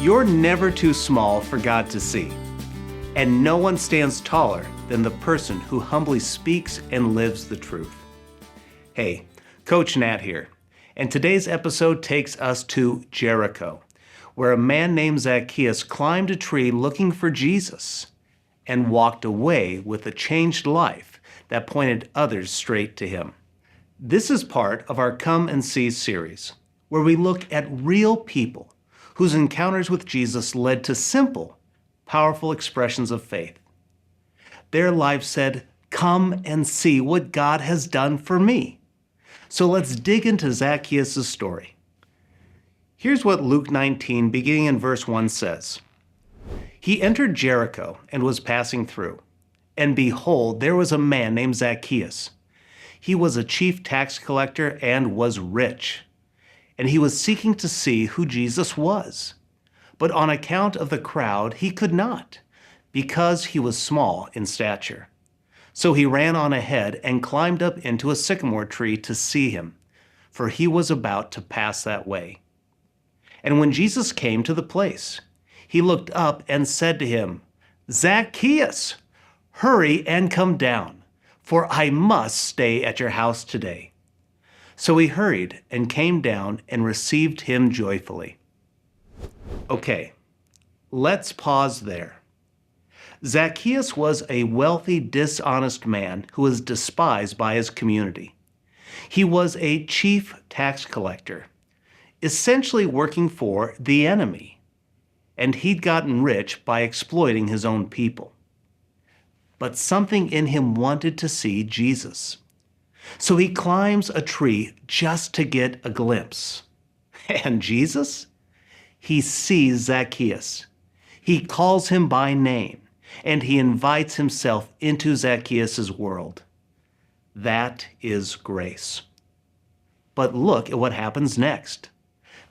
You're never too small for God to see, and no one stands taller than the person who humbly speaks and lives the truth. Hey, Coach Nat here, and today's episode takes us to Jericho, where a man named Zacchaeus climbed a tree looking for Jesus and walked away with a changed life that pointed others straight to him. This is part of our Come and See series, where we look at real people whose encounters with Jesus led to simple, powerful expressions of faith. Their lives said, "Come and see what God has done for me." So let's dig into Zacchaeus' story. Here's what Luke 19, beginning in verse 1 says. He entered Jericho and was passing through. And behold, there was a man named Zacchaeus. He was a chief tax collector and was rich. And he was seeking to see who Jesus was. But on account of the crowd, he could not, because he was small in stature. So he ran on ahead and climbed up into a sycamore tree to see him, for he was about to pass that way. And when Jesus came to the place, he looked up and said to him, "Zacchaeus, hurry and come down, for I must stay at your house today." So he hurried and came down and received him joyfully. Okay, let's pause there. Zacchaeus was a wealthy, dishonest man who was despised by his community. He was a chief tax collector, essentially working for the enemy, and he'd gotten rich by exploiting his own people. But something in him wanted to see Jesus. So he climbs a tree just to get a glimpse. And Jesus? He sees Zacchaeus. He calls him by name, and he invites himself into Zacchaeus' world. That is grace. But look at what happens next.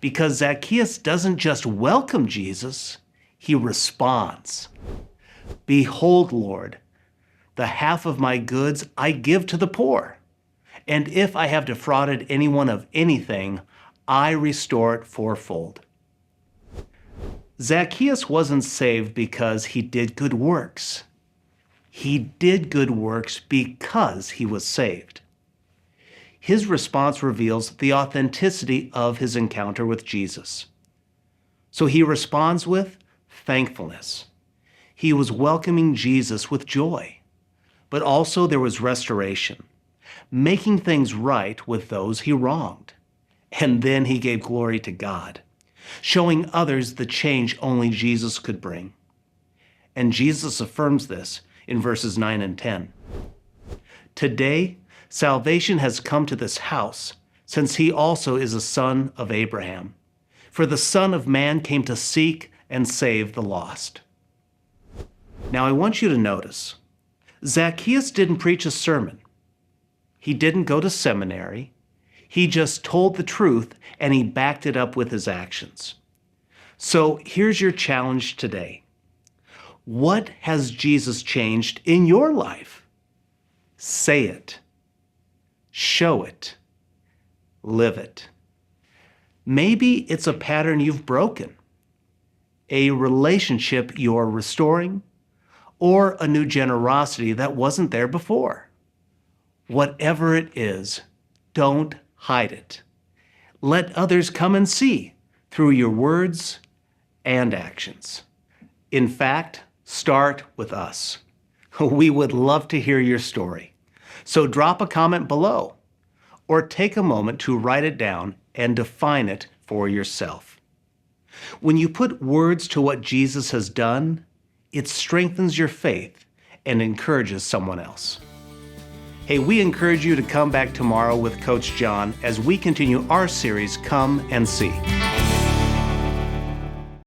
Because Zacchaeus doesn't just welcome Jesus, he responds. "Behold, Lord, the half of my goods I give to the poor. And if I have defrauded anyone of anything, I restore it fourfold." Zacchaeus wasn't saved because he did good works. He did good works because he was saved. His response reveals the authenticity of his encounter with Jesus. So he responds with thankfulness. He was welcoming Jesus with joy, but also there was restoration, making things right with those he wronged. And then he gave glory to God, showing others the change only Jesus could bring. And Jesus affirms this in verses 9 and 10. "Today, salvation has come to this house, since he also is a son of Abraham. For the Son of Man came to seek and save the lost." Now I want you to notice, Zacchaeus didn't preach a sermon. He didn't go to seminary. He just told the truth and he backed it up with his actions. So here's your challenge today. What has Jesus changed in your life? Say it. Show it. Live it. Maybe it's a pattern you've broken, a relationship you're restoring, or a new generosity that wasn't there before. Whatever it is, don't hide it. Let others come and see through your words and actions. In fact, start with us. We would love to hear your story. So drop a comment below or take a moment to write it down and define it for yourself. When you put words to what Jesus has done, it strengthens your faith and encourages someone else. Hey, we encourage you to come back tomorrow with Coach John as we continue our series, Come and See.